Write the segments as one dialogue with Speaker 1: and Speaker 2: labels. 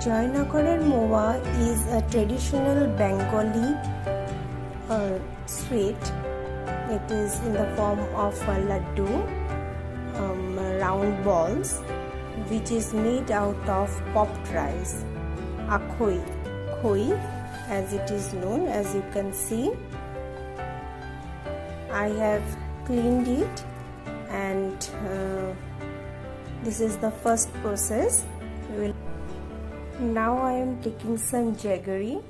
Speaker 1: Joynogorer Moya is a traditional Bengali sweet. It is in the form of a ladoo, round balls, which is made out of puffed rice, a khoi as it is known. As you can see, I have cleaned it, and this is the first process. Now I am taking some jaggery.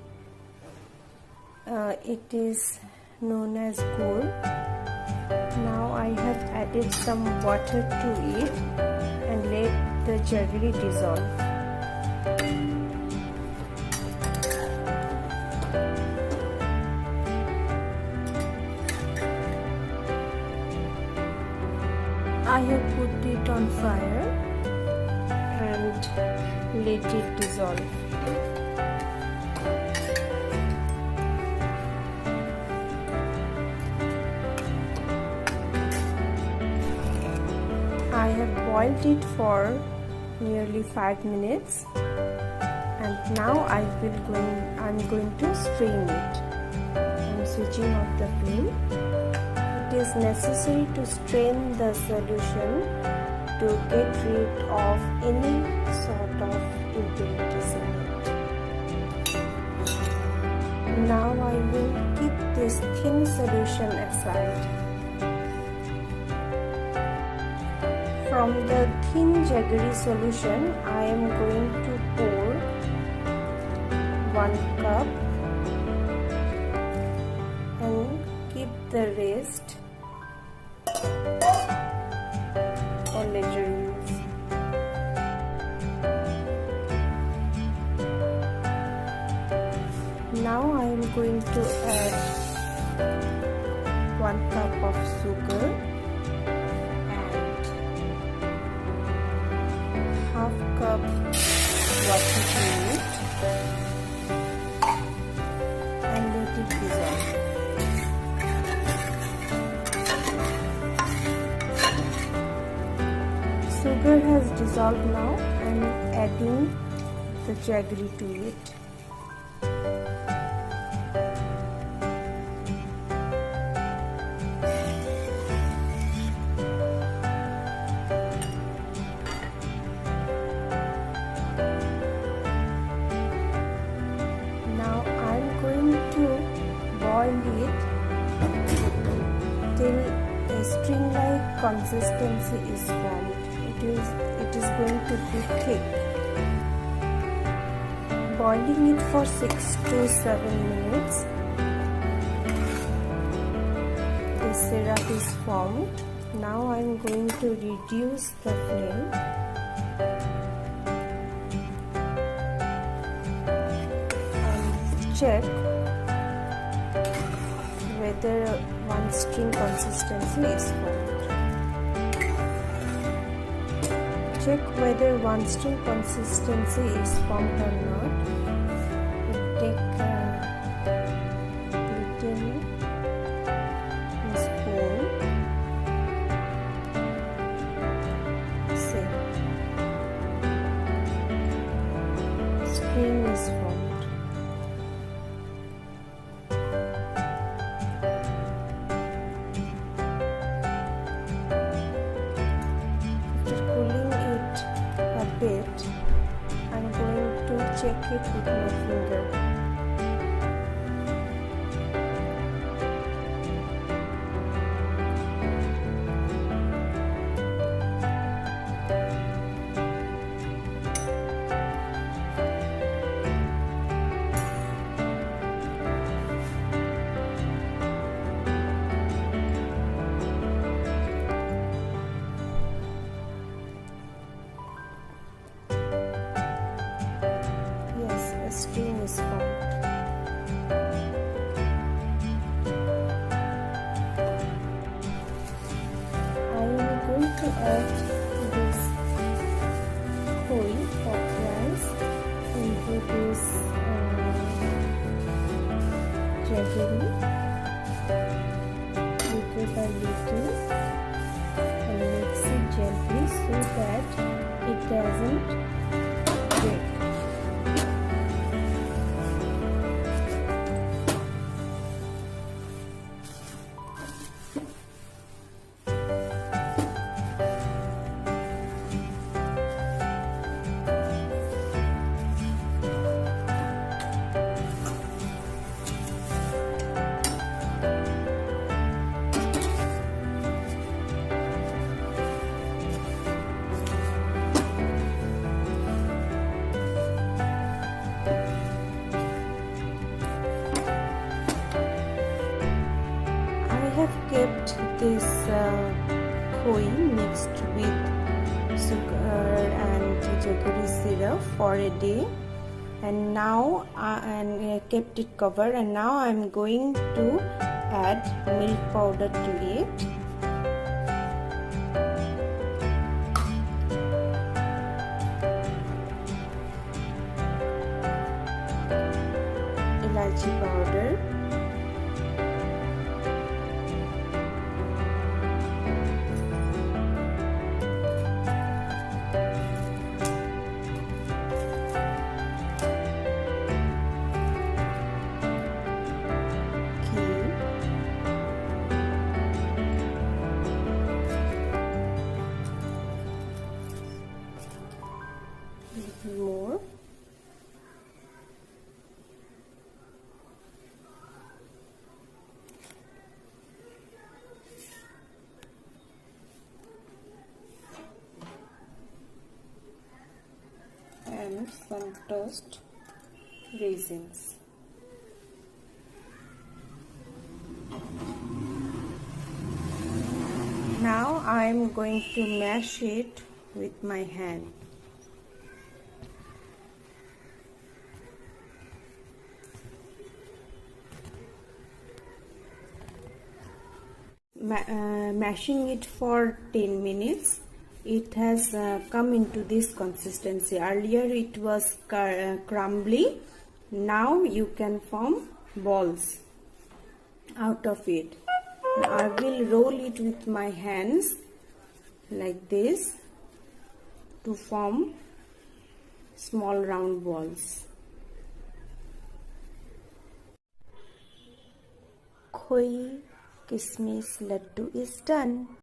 Speaker 1: It is known as gur. Now I have added some water to it and let the jaggery dissolve. I have put it on fire and let it dissolve. I have boiled it for nearly 5 minutes, and now I'm going to strain it. I'm switching off the flame. It is necessary to strain the solution to get rid of any sort of impurities in it. Now I will keep this thin solution aside. From the thin jaggery solution, I am going to pour 1 cup and keep the rest for later use. Now I am going to add 1 cup of sugar and half cup water to it and let it dissolve. Sugar has dissolved now. I am adding the jaggery to it. Now I am going to boil it till a string-like consistency is formed. It is going to be thick. Boiling it for 6 to 7 minutes. The syrup is formed. Now I am going to reduce the flame and check whether one string consistency is formed. Check whether one string consistency is formed or not. Take a little spoon. See, string is formed. Bit, I'm going to check it with my finger. String is formed. I am going to add this khoi rice into this jaggery little by little and mix it gently so that it doesn't break. for a day, and now kept it covered, and now I'm going to add milk powder to it. Elaichi powder, more, and some toast raisins. Now I am going to mash it with my hand. Mashing it for 10 minutes, it has come into this consistency. Earlier it was crumbly. Now you can form balls out of it. Now I will roll it with my hands like this to form small round balls. Khoi Kismis Ladoo is done.